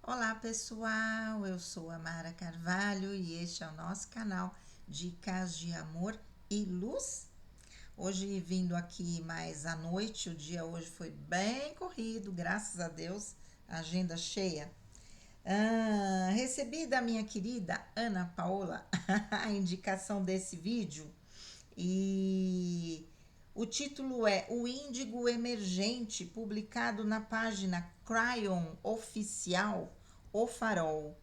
Olá pessoal, eu sou a Mara Carvalho e este é o nosso canal Dicas de Amor e Luz. Hoje vindo aqui mais à noite, o dia hoje foi bem corrido, graças a Deus, agenda cheia. Recebi da minha querida Ana Paola a indicação desse vídeo e o título é O Índigo Emergente, publicado na página Cryon Oficial, O Farol,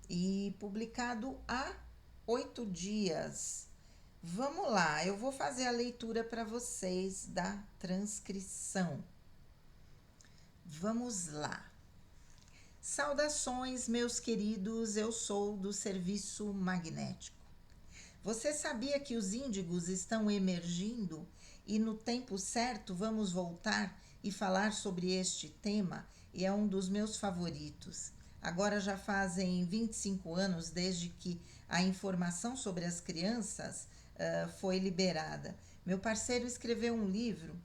e publicado há 8 dias. Vamos lá, eu vou fazer a leitura para vocês da transcrição. Vamos lá. Saudações, meus queridos, eu sou do Serviço Magnético. Você sabia que os índigos estão emergindo e no tempo certo vamos voltar e falar sobre este tema e é um dos meus favoritos. Agora já fazem 25 anos desde que a informação sobre as crianças foi liberada. Meu parceiro escreveu um livro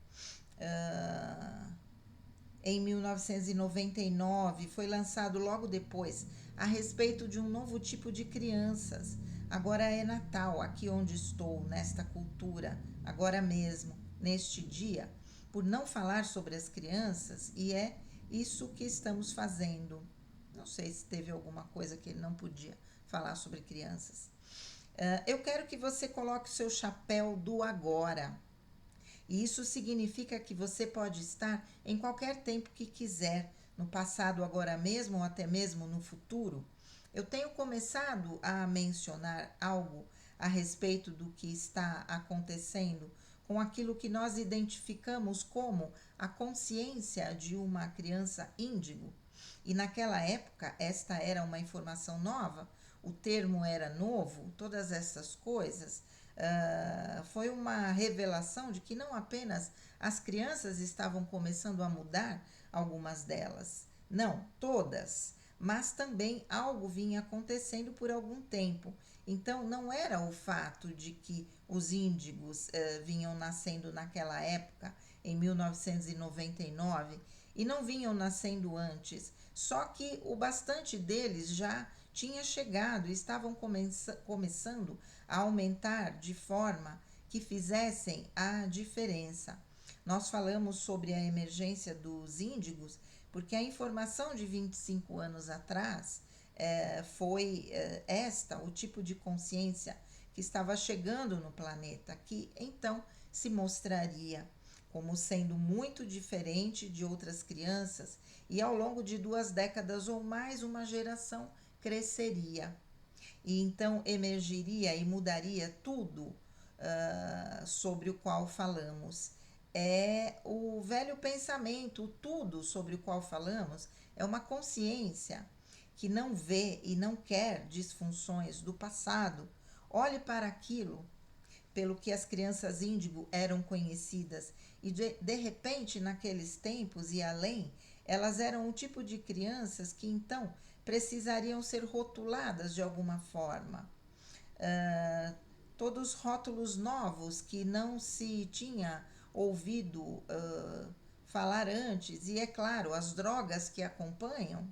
em 1999, foi lançado logo depois, a respeito de um novo tipo de crianças. Agora é Natal, aqui onde estou, nesta cultura, agora mesmo, neste dia, por não falar sobre as crianças, e é isso que estamos fazendo. Não sei se teve alguma coisa que ele não podia falar sobre crianças. Eu quero que você coloque o seu chapéu do agora. E isso significa que você pode estar em qualquer tempo que quiser, no passado, agora mesmo ou até mesmo no futuro. Eu tenho começado a mencionar algo a respeito do que está acontecendo com aquilo que nós identificamos como a consciência de uma criança índigo. E naquela época, esta era uma informação nova, o termo era novo, todas essas coisas. Foi uma revelação de que não apenas as crianças estavam começando a mudar, algumas delas, não, todas, mas também algo vinha acontecendo por algum tempo. Então, não era o fato de que os índigos vinham nascendo naquela época, em 1999, e não vinham nascendo antes, só que o bastante deles já tinha chegado e estavam começando a aumentar de forma que fizessem a diferença. Nós falamos sobre a emergência dos índigos porque a informação de 25 anos atrás foi esta, o tipo de consciência que estava chegando no planeta, que então se mostraria como sendo muito diferente de outras crianças e ao longo de 2 décadas ou mais uma geração cresceria e então emergiria e mudaria tudo sobre o qual falamos. É o velho pensamento, o tudo sobre o qual falamos é uma consciência que não vê e não quer disfunções do passado. Olhe para aquilo pelo que as crianças índigo eram conhecidas e de repente naqueles tempos e além elas eram um tipo de crianças que então precisariam ser rotuladas de alguma forma. Todos rótulos novos que não se tinha ouvido falar antes, e é claro, as drogas que acompanham,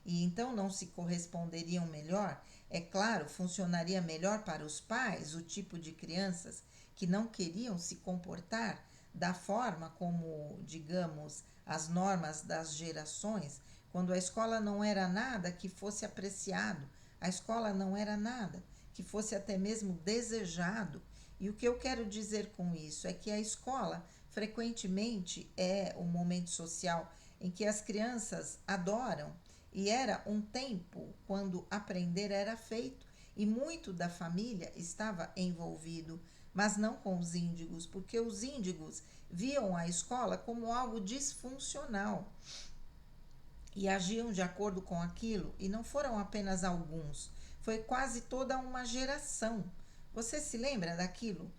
e então não se corresponderiam melhor. É claro, funcionaria melhor para os pais, o tipo de crianças que não queriam se comportar da forma como, digamos, as normas das gerações, quando a escola não era nada que fosse apreciado, a escola não era nada que fosse até mesmo desejado. E o que eu quero dizer com isso é que a escola frequentemente é o momento social em que as crianças adoram e era um tempo quando aprender era feito e muito da família estava envolvido, mas não com os índigos, porque os índigos viam a escola como algo disfuncional e agiam de acordo com aquilo, e não foram apenas alguns, foi quase toda uma geração. Você se lembra daquilo?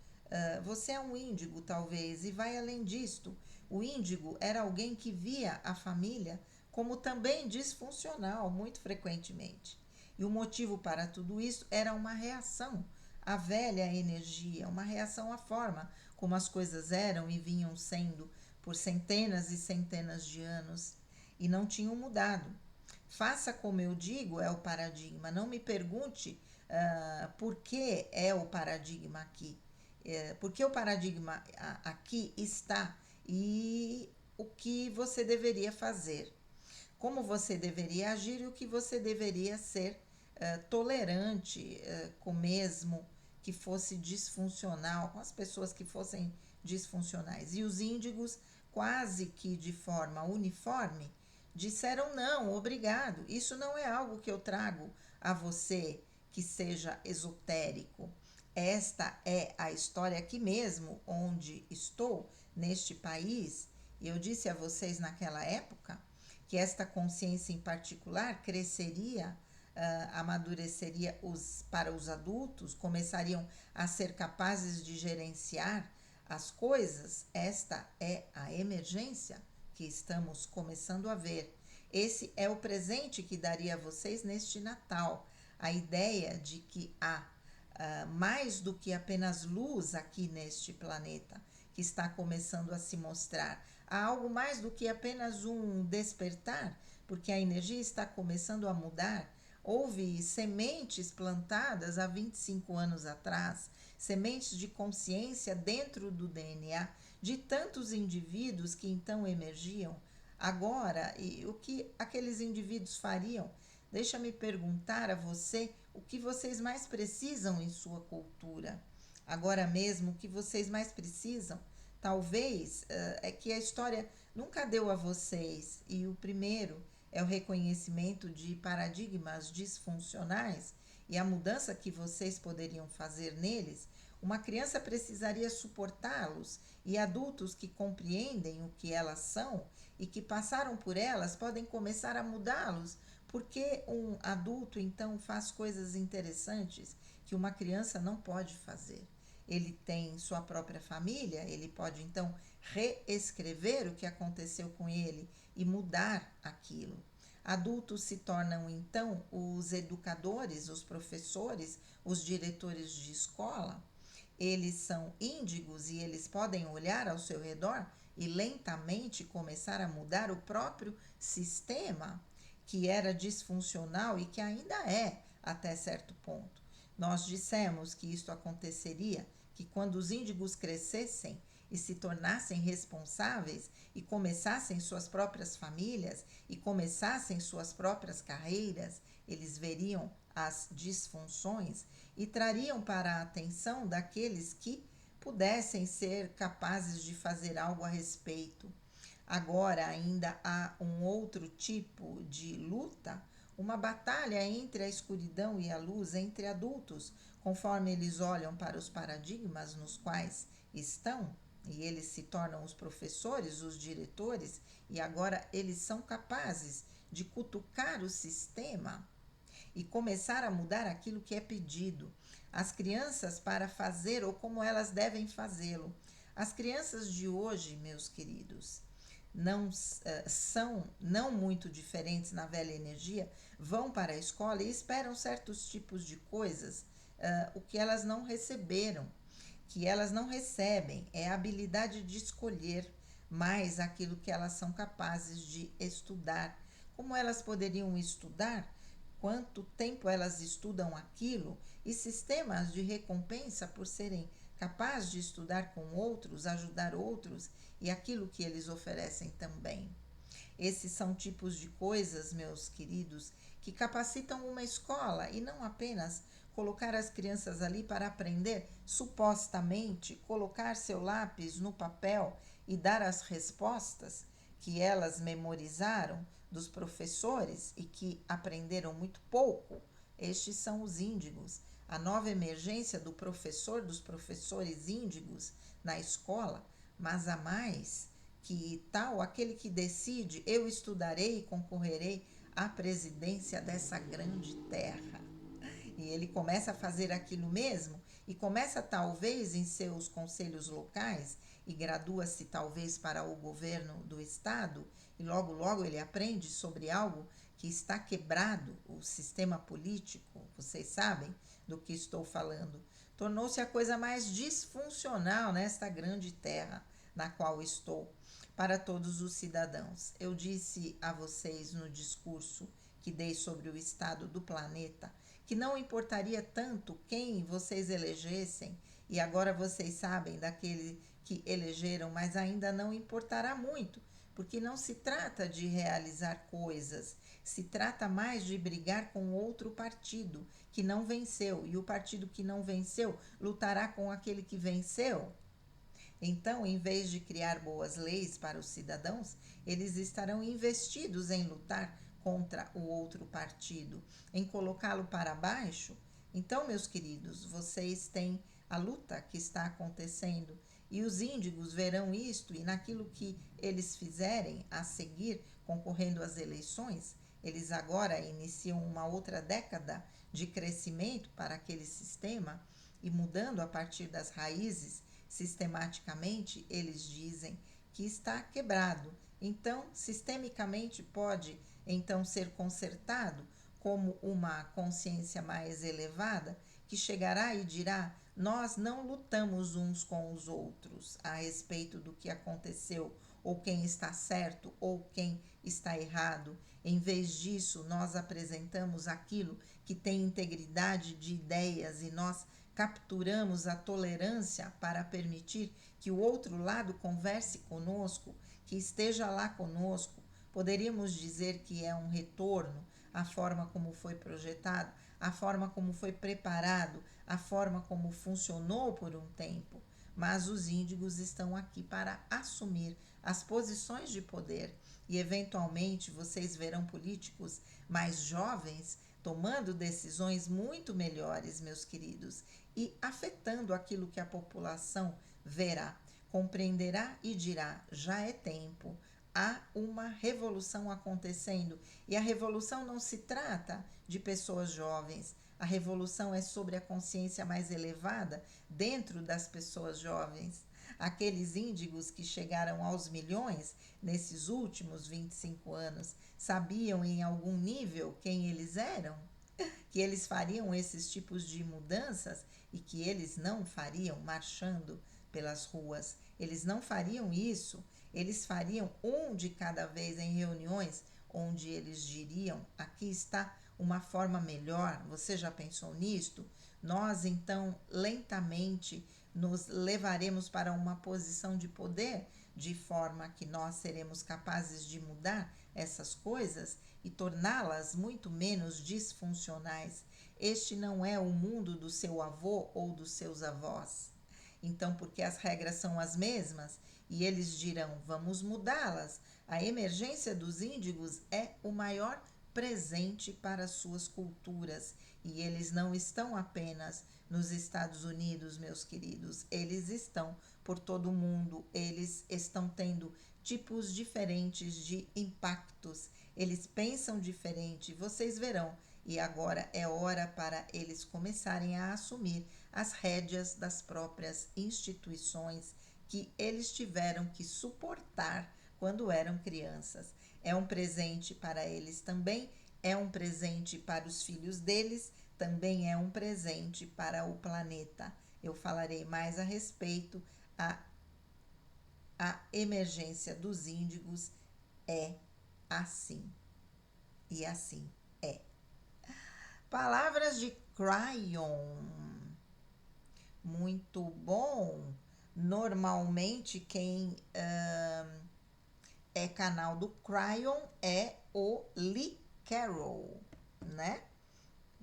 Você é um índigo, talvez, e vai além disto. O índigo era alguém que via a família como também disfuncional, muito frequentemente. E o motivo para tudo isso era uma reação à velha energia, uma reação à forma como as coisas eram e vinham sendo por centenas e centenas de anos e não tinham mudado. Faça como eu digo, é o paradigma. Não me pergunte por que é o paradigma aqui. Porque o paradigma aqui está e o que você deveria fazer, como você deveria agir e o que você deveria ser tolerante com o mesmo que fosse disfuncional, com as pessoas que fossem disfuncionais. E os índigos, quase que de forma uniforme, disseram não, obrigado. Isso não é algo que eu trago a você que seja esotérico. Esta é a história aqui mesmo, onde estou, neste país. E eu disse a vocês naquela época que esta consciência em particular cresceria, amadureceria para os adultos, começariam a ser capazes de gerenciar as coisas. Esta é a emergência que estamos começando a ver. Esse é o presente que daria a vocês neste Natal. A ideia de que há mais do que apenas luz aqui neste planeta que está começando a se mostrar. Há algo mais do que apenas um despertar, porque a energia está começando a mudar. Houve sementes plantadas há 25 anos atrás, sementes de consciência dentro do DNA de tantos indivíduos que então emergiam. Agora, e o que aqueles indivíduos fariam? Deixa-me perguntar a você o que vocês mais precisam em sua cultura. Agora mesmo, o que vocês mais precisam, talvez, é que a história nunca deu a vocês. E o primeiro é o reconhecimento de paradigmas disfuncionais e a mudança que vocês poderiam fazer neles. Uma criança precisaria suportá-los, e adultos que compreendem o que elas são e que passaram por elas podem começar a mudá-los, porque um adulto então faz coisas interessantes que uma criança não pode fazer. Ele tem sua própria família, ele pode então reescrever o que aconteceu com ele e mudar aquilo. Adultos se tornam então os educadores, os professores, os diretores de escola. Eles são índigos e eles podem olhar ao seu redor e lentamente começar a mudar o próprio sistema que era disfuncional e que ainda é até certo ponto. Nós dissemos que isto aconteceria, que quando os índigos crescessem e se tornassem responsáveis e começassem suas próprias famílias e começassem suas próprias carreiras, eles veriam as disfunções e trariam para a atenção daqueles que pudessem ser capazes de fazer algo a respeito. Agora ainda há um outro tipo de luta, uma batalha entre a escuridão e a luz, entre adultos, conforme eles olham para os paradigmas nos quais estão, e eles se tornam os professores, os diretores, e agora eles são capazes de cutucar o sistema e começar a mudar aquilo que é pedido. As crianças para fazer ou como elas devem fazê-lo. As crianças de hoje, meus queridos, não são não muito diferentes na velha energia, vão para a escola e esperam certos tipos de coisas, o que elas não receberam, que elas não recebem, é a habilidade de escolher mais aquilo que elas são capazes de estudar. Como elas poderiam estudar? Quanto tempo elas estudam aquilo? E sistemas de recompensa por serem capazes de estudar com outros, ajudar outros e aquilo que eles oferecem também. Esses são tipos de coisas, meus queridos, que capacitam uma escola e não apenas colocar as crianças ali para aprender, supostamente, colocar seu lápis no papel e dar as respostas que elas memorizaram dos professores e que aprenderam muito pouco. Estes são os índigos. A nova emergência do professor, dos professores índigos na escola, mas há mais que tal aquele que decide, eu estudarei e concorrerei à presidência dessa grande terra. E ele começa a fazer aquilo mesmo e começa talvez em seus conselhos locais e gradua-se talvez para o governo do estado e logo logo ele aprende sobre algo que está quebrado, o sistema político, vocês sabem do que estou falando. Tornou-se a coisa mais disfuncional nesta grande terra na qual estou, para todos os cidadãos. Eu disse a vocês no discurso que dei sobre o estado do planeta, que não importaria tanto quem vocês elegessem, e agora vocês sabem daquele que elegeram, mas ainda não importará muito, porque não se trata de realizar coisas, se trata mais de brigar com outro partido que não venceu, e o partido que não venceu lutará com aquele que venceu. Então, em vez de criar boas leis para os cidadãos, eles estarão investidos em lutar contra o outro partido, em colocá-lo para baixo. Então, meus queridos, vocês têm a luta que está acontecendo e os índigos verão isto, e naquilo que eles fizerem a seguir, concorrendo às eleições, eles agora iniciam uma outra década de crescimento para aquele sistema e mudando a partir das raízes. Sistematicamente, eles dizem que está quebrado. Então, sistemicamente pode então ser consertado como uma consciência mais elevada que chegará e dirá: nós não lutamos uns com os outros a respeito do que aconteceu, ou quem está certo ou quem está errado. Em vez disso, nós apresentamos aquilo que tem integridade de ideias e nós capturamos a tolerância para permitir que o outro lado converse conosco, que esteja lá conosco. Poderíamos dizer que é um retorno à forma como foi projetado, à forma como foi preparado, à forma como funcionou por um tempo. Mas os índigos estão aqui para assumir as posições de poder e, eventualmente, vocês verão políticos mais jovens tomando decisões muito melhores, meus queridos, e afetando aquilo que a população verá, compreenderá e dirá: já é tempo, há uma revolução acontecendo. E a revolução não se trata de pessoas jovens, a revolução é sobre a consciência mais elevada dentro das pessoas jovens. Aqueles índigos que chegaram aos milhões nesses últimos 25 anos sabiam em algum nível quem eles eram? Que eles fariam esses tipos de mudanças e que eles não fariam marchando pelas ruas. Eles não fariam isso. Eles fariam um de cada vez em reuniões onde eles diriam: aqui está uma forma melhor. Você já pensou nisto? Nós então lentamente nos levaremos para uma posição de poder, de forma que nós seremos capazes de mudar essas coisas e torná-las muito menos disfuncionais. Este não é o mundo do seu avô ou dos seus avós. Então, porque as regras são as mesmas e eles dirão: vamos mudá-las. A emergência dos índigos é o maior presente para suas culturas. E eles não estão apenas nos Estados Unidos, meus queridos, eles estão por todo o mundo, eles estão tendo tipos diferentes de impactos, eles pensam diferente, vocês verão. E agora é hora para eles começarem a assumir as rédeas das próprias instituições que eles tiveram que suportar quando eram crianças. É um presente para eles também, é um presente para os filhos deles, também é um presente para o planeta. Eu falarei mais a respeito. A emergência dos índigos é assim. E assim é. Palavras de Cryon. Muito bom. Normalmente quem é canal do Cryon é o Lee Carroll, né?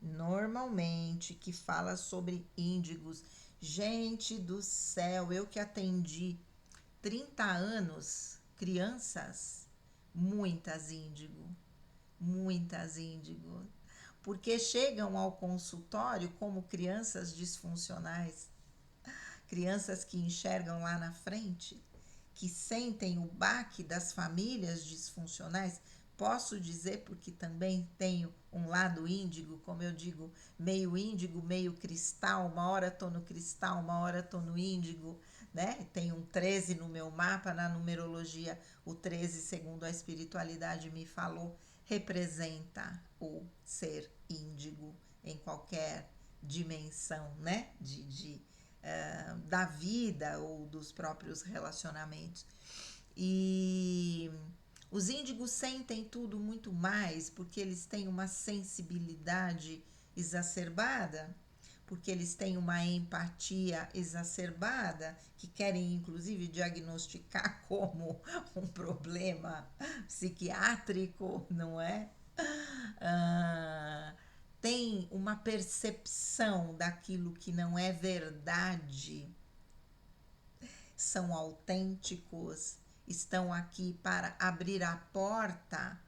Normalmente que fala sobre índigos. Gente do céu, eu que atendi 30 anos crianças, muitas índigo, porque chegam ao consultório como crianças disfuncionais, crianças que enxergam lá na frente, que sentem o baque das famílias disfuncionais. Posso dizer porque também tenho um lado índigo, como eu digo, índigo, meio cristal. Uma hora estou no cristal, uma hora estou no índigo, né? Tem um 13 no meu mapa, na numerologia. O 13, segundo a espiritualidade me falou, representa o ser índigo em qualquer dimensão, né? Da vida ou dos próprios relacionamentos. E Os índigos sentem tudo muito mais porque eles têm uma sensibilidade exacerbada, porque eles têm uma empatia exacerbada, que querem inclusive diagnosticar como um problema psiquiátrico, não é? Ah, tem uma percepção daquilo que não é verdade, são autênticos, estão aqui para abrir a porta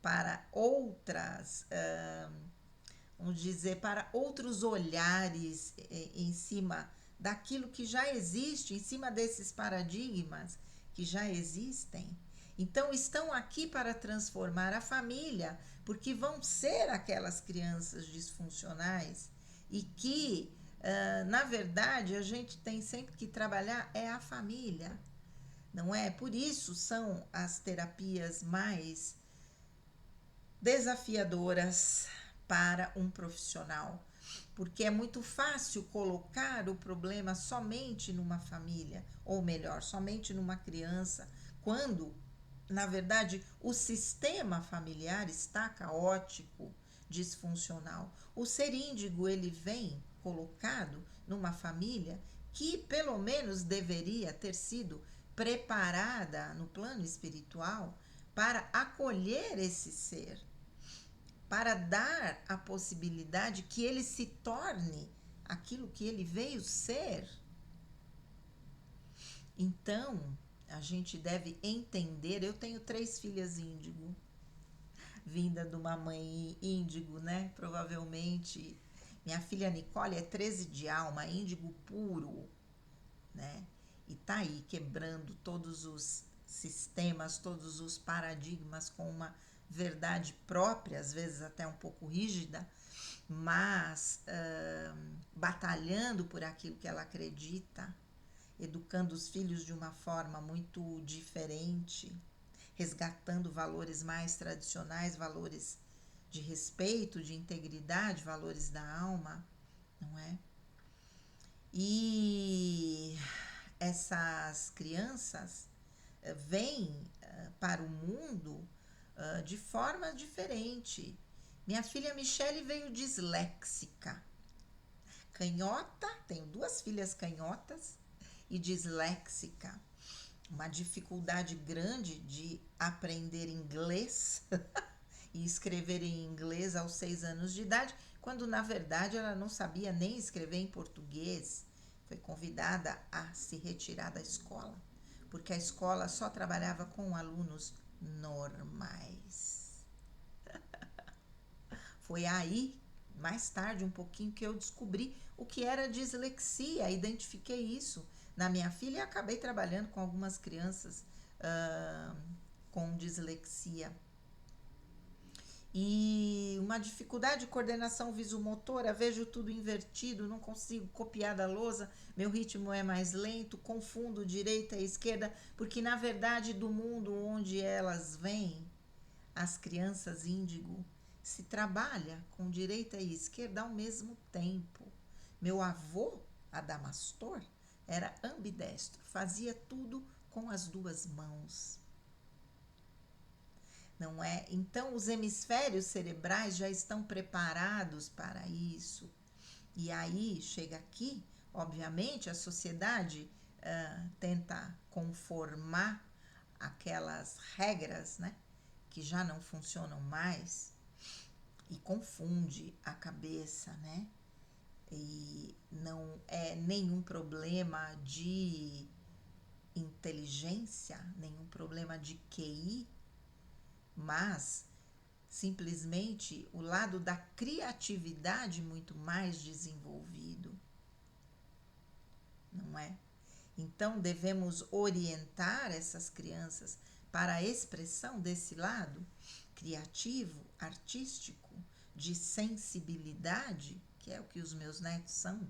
para outras, vamos dizer, para outros olhares em cima daquilo que já existe, em cima desses paradigmas que já existem. Então, estão aqui para transformar a família, porque vão ser aquelas crianças disfuncionais e que, na verdade, a gente tem sempre que trabalhar é a família, não é? Por isso são as terapias mais desafiadoras para um profissional, porque é muito fácil colocar o problema somente numa família, ou melhor, somente numa criança, quando, na verdade, o sistema familiar está caótico, disfuncional. O ser índigo, ele vem colocado numa família que pelo menos deveria ter sido preparada no plano espiritual para acolher esse ser, para dar a possibilidade que ele se torne aquilo que ele veio ser. Então, a gente deve entender. Eu tenho 3 filhas índigo, vinda de uma mãe índigo, né? Provavelmente. Minha filha Nicole é 13 de alma, índigo puro, né? E tá aí quebrando todos os sistemas, todos os paradigmas com uma verdade própria, às vezes até um pouco rígida, mas batalhando por aquilo que ela acredita, educando os filhos de uma forma muito diferente, resgatando valores mais tradicionais, valores de respeito, de integridade, valores da alma, não é? E essas crianças vêm para o mundo de forma diferente. Minha filha Michele veio disléxica, canhota, tenho 2 filhas canhotas e disléxica, uma dificuldade grande de aprender inglês e escrever em inglês aos 6 anos de idade, quando na verdade ela não sabia nem escrever em português. Foi convidada a se retirar da escola, porque a escola só trabalhava com alunos normais. Foi aí, mais tarde um pouquinho, que eu descobri o que era dislexia, identifiquei isso na minha filha e acabei trabalhando com algumas crianças com dislexia. E uma dificuldade de coordenação visomotora, vejo tudo invertido, não consigo copiar da lousa, meu ritmo é mais lento, confundo direita e esquerda, porque na verdade do mundo onde elas vêm, as crianças índigo, se trabalha com direita e esquerda ao mesmo tempo. Meu avô, Adamastor, era ambidestro, fazia tudo com as 2 mãos. Não é? Então, os hemisférios cerebrais já estão preparados para isso. E aí, chega aqui, obviamente, a sociedade tenta conformar aquelas regras, né, que já não funcionam mais e confunde a cabeça, né? E não é nenhum problema de inteligência, nenhum problema de QI, mas simplesmente o lado da criatividade muito mais desenvolvido, não é? Então devemos orientar essas crianças para a expressão desse lado criativo, artístico, de sensibilidade, que é o que os meus netos são.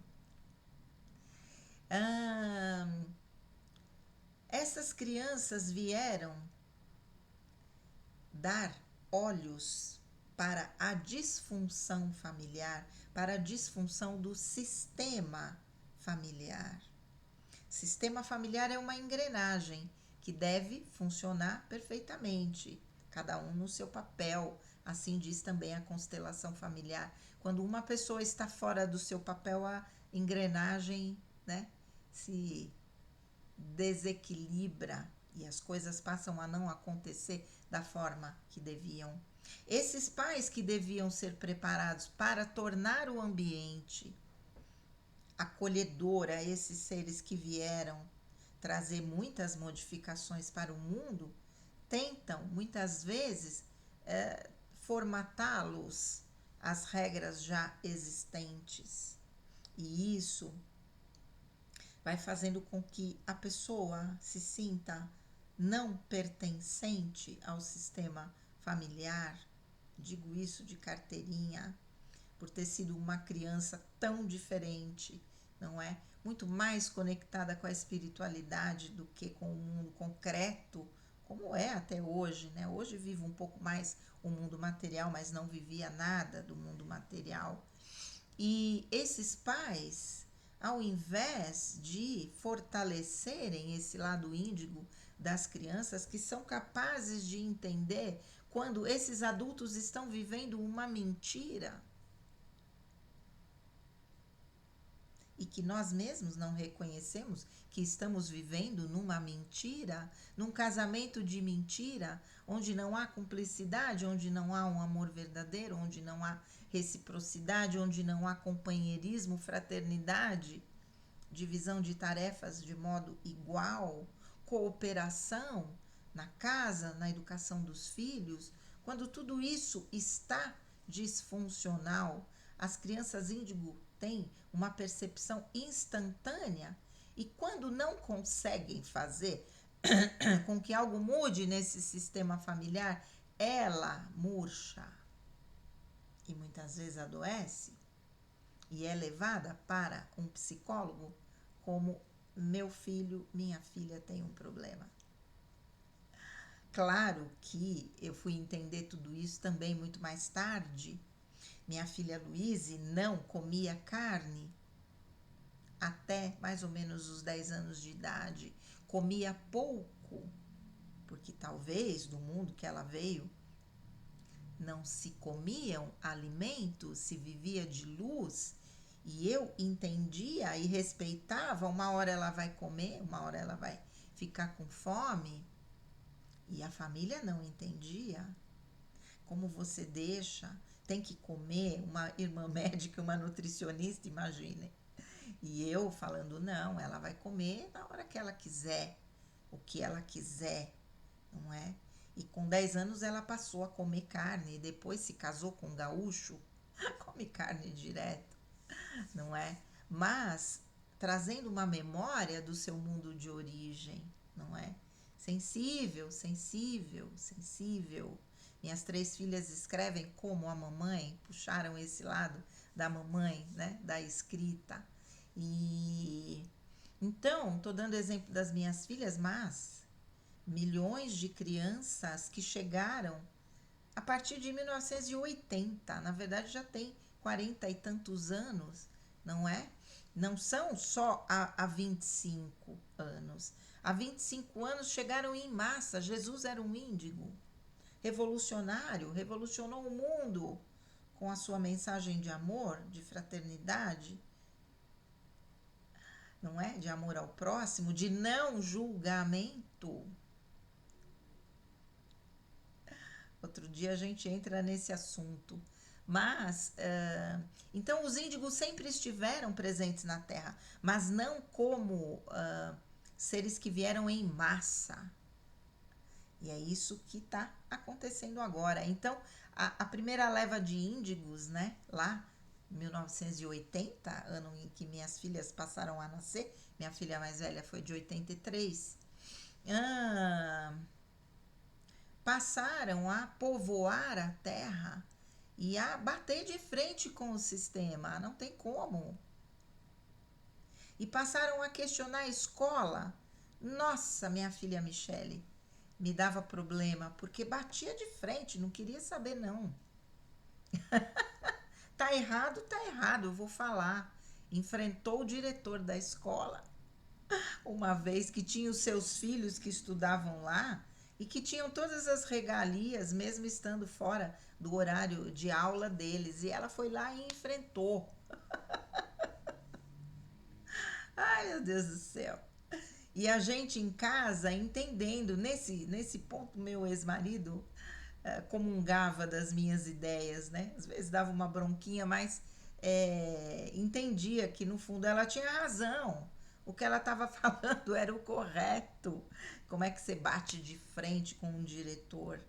Essas crianças vieram dar olhos para a disfunção familiar, para a disfunção do sistema familiar. Sistema familiar é uma engrenagem. que deve funcionar perfeitamente, cada um no seu papel. Assim diz também a constelação familiar. Quando uma pessoa está fora do seu papel, a engrenagem, né, se desequilibra e as coisas passam a não acontecer da forma que deviam. Esses pais que deviam ser preparados para tornar o ambiente acolhedor a esses seres que vieram trazer muitas modificações para o mundo, tentam muitas vezes formatá-los às regras já existentes. E isso vai fazendo com que a pessoa se sinta não pertencente ao sistema familiar. Digo isso de carteirinha, por ter sido uma criança tão diferente, não é? Muito mais conectada com a espiritualidade do que com o mundo concreto, como é até hoje, né? Hoje vivo um pouco mais o mundo material, mas não vivia nada do mundo material. E esses pais, ao invés de fortalecerem esse lado índigo das crianças, que são capazes de entender quando esses adultos estão vivendo uma mentira e que nós mesmos não reconhecemos que estamos vivendo numa mentira, num casamento de mentira, onde não há cumplicidade, onde não há um amor verdadeiro, onde não há reciprocidade, onde não há companheirismo, fraternidade, divisão de tarefas de modo igual, cooperação na casa, na educação dos filhos. Quando tudo isso está disfuncional, as crianças índigo têm uma percepção instantânea e quando não conseguem fazer com que algo mude nesse sistema familiar, ela murcha e muitas vezes adoece e é levada para um psicólogo como meu filho, minha filha tem um problema. Claro que eu fui entender tudo isso também muito mais tarde. Minha filha Luíse não comia carne até mais ou menos os 10 anos de idade. Comia pouco, porque talvez do mundo que ela veio não se comiam alimentos, se vivia de luz. E eu entendia e respeitava, uma hora ela vai comer, uma hora ela vai ficar com fome. E a família não entendia. Como você deixa, tem que comer, uma irmã médica, uma nutricionista, imagine. E eu falando, não, ela vai comer na hora que ela quiser, o que ela quiser, não é? E com 10 anos ela passou a comer carne, e depois se casou com um gaúcho, come carne direto, não é? Mas trazendo uma memória do seu mundo de origem, não é? Sensível, sensível, sensível. Minhas 3 filhas escrevem como a mamãe, puxaram esse lado da mamãe, né? Da escrita. E então, estou dando exemplo das minhas filhas, mas milhões de crianças que chegaram a partir de 1980, na verdade já tem 40 e tantos anos, não é? Não são só há 25 anos. Há 25 anos chegaram em massa. Jesus era um índigo revolucionário, revolucionou o mundo com a sua mensagem de amor, de fraternidade, não é? De amor ao próximo, de não julgamento. Outro dia a gente entra nesse assunto. Mas, então os índigos sempre estiveram presentes na Terra, mas não como seres que vieram em massa. E é isso que está acontecendo agora. Então, a primeira leva de índigos, né, lá, 1980, ano em que minhas filhas passaram a nascer, minha filha mais velha foi de 83, passaram a povoar a Terra e a bater de frente com o sistema, não tem como. E passaram a questionar a escola. Nossa, minha filha Michele me dava problema, porque batia de frente, não queria saber não. Tá errado, eu vou falar. Enfrentou o diretor da escola uma vez que tinha os seus filhos que estudavam lá e que tinham todas as regalias, mesmo estando fora do horário de aula deles. E ela foi lá e enfrentou. Ai, meu Deus do céu. E a gente em casa entendendo, nesse ponto, meu ex-marido comungava das minhas ideias, né? Às vezes dava uma bronquinha, mas entendia que no fundo ela tinha razão. O que ela estava falando era o correto. Como é que você bate de frente com um diretor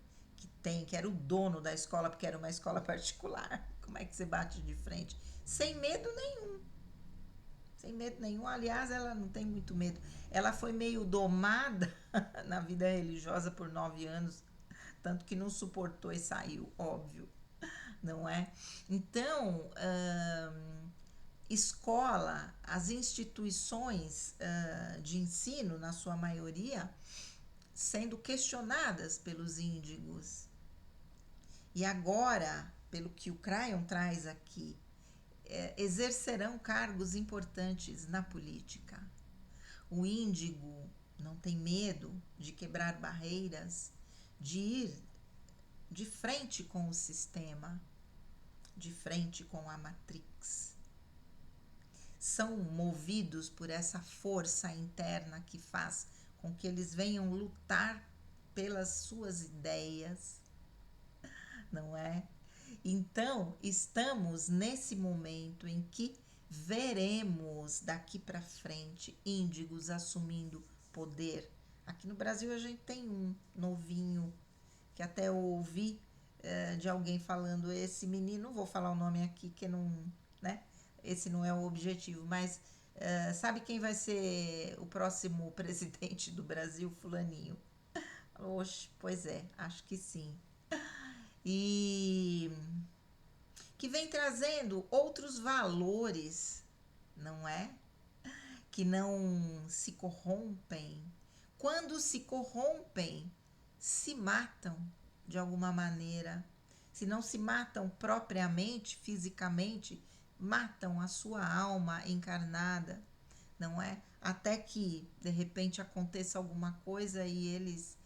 que era o dono da escola, porque era uma escola particular? Como é que você bate de frente? Sem medo nenhum. Sem medo nenhum. Aliás, ela não tem muito medo. Ela foi meio domada na vida religiosa por 9 anos, tanto que não suportou e saiu, óbvio, não é? Então, escola, as instituições de ensino, na sua maioria, sendo questionadas pelos índigos. E agora, pelo que o Crayon traz aqui, exercerão cargos importantes na política. O índigo não tem medo de quebrar barreiras, de ir de frente com o sistema, de frente com a Matrix. São movidos por essa força interna que faz com que eles venham lutar pelas suas ideias, não é? Então, estamos nesse momento em que veremos daqui para frente índigos assumindo poder. Aqui no Brasil a gente tem um novinho que até eu ouvi de alguém falando, esse menino, não vou falar o nome aqui que não, né? Esse não é o objetivo, mas sabe quem vai ser o próximo presidente do Brasil? Fulaninho. Oxe, pois é, acho que sim. E que vem trazendo outros valores, não é? Que não se corrompem. Quando se corrompem, se matam de alguma maneira. Se não se matam propriamente, fisicamente, matam a sua alma encarnada, não é? Até que de repente aconteça alguma coisa e eles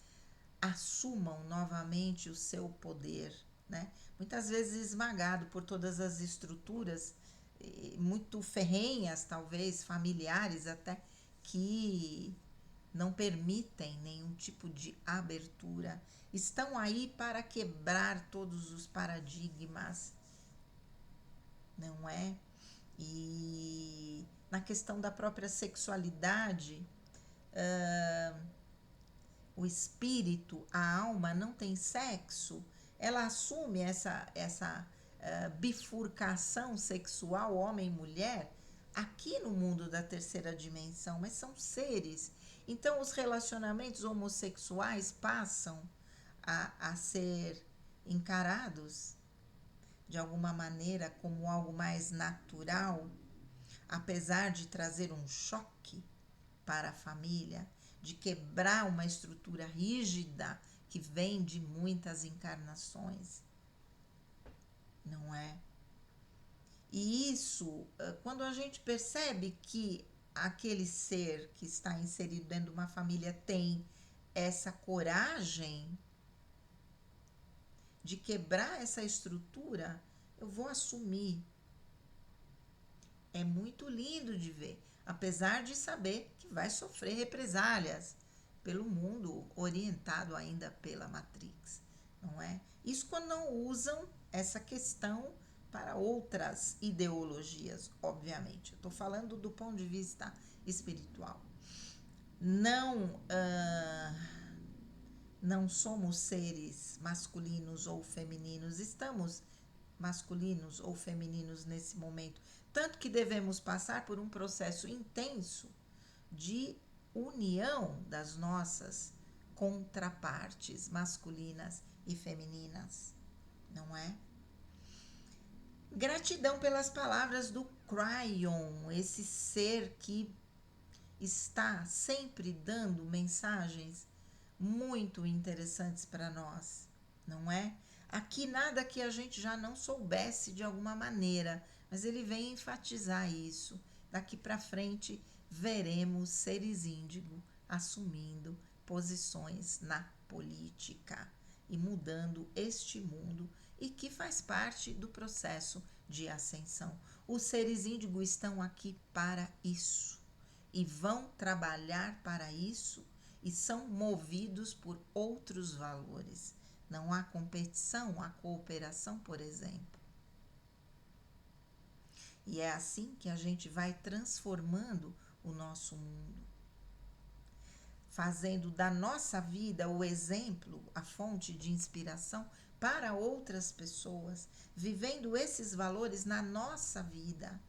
assumam novamente o seu poder, né? Muitas vezes esmagado por todas as estruturas muito ferrenhas, talvez familiares até, que não permitem nenhum tipo de abertura. Estão aí para quebrar todos os paradigmas, não é? E na questão da própria sexualidade, o espírito, a alma não tem sexo, ela assume essa bifurcação sexual, homem e mulher, aqui no mundo da terceira dimensão, mas são seres. Então, os relacionamentos homossexuais passam a ser encarados de alguma maneira como algo mais natural, apesar de trazer um choque para a família, de quebrar uma estrutura rígida que vem de muitas encarnações, não é? E isso, quando a gente percebe que aquele ser que está inserido dentro de uma família tem essa coragem de quebrar essa estrutura, eu vou assumir. É muito lindo de ver, apesar de saber que vai sofrer represálias pelo mundo orientado ainda pela Matrix, não é? Isso quando não usam essa questão para outras ideologias, obviamente. Eu estou falando do ponto de vista espiritual. Não, não somos seres masculinos ou femininos, estamos masculinos ou femininos nesse momento. Tanto que devemos passar por um processo intenso de união das nossas contrapartes masculinas e femininas, não é? Gratidão pelas palavras do Crayon, esse ser que está sempre dando mensagens muito interessantes para nós, não é? Aqui nada que a gente já não soubesse de alguma maneira, mas ele vem enfatizar isso. Daqui para frente veremos seres índigo assumindo posições na política e mudando este mundo e que faz parte do processo de ascensão. Os seres índigo estão aqui para isso e vão trabalhar para isso e são movidos por outros valores. Não há competição, há cooperação, por exemplo. E é assim que a gente vai transformando o nosso mundo, fazendo da nossa vida o exemplo, a fonte de inspiração para outras pessoas, vivendo esses valores na nossa vida.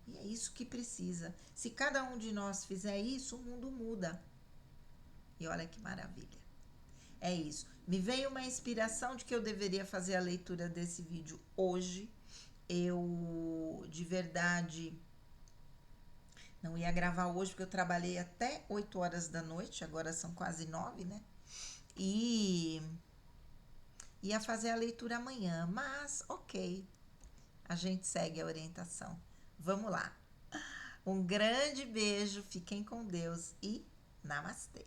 E é isso que precisa. Se cada um de nós fizer isso, o mundo muda. E olha que maravilha. É isso. Me veio uma inspiração de que eu deveria fazer a leitura desse vídeo hoje. Eu, de verdade, não ia gravar hoje porque eu trabalhei até 8 horas da noite, agora são quase 9, né? E ia fazer a leitura amanhã, mas ok, a gente segue a orientação. Vamos lá. Um grande beijo, fiquem com Deus e namastê.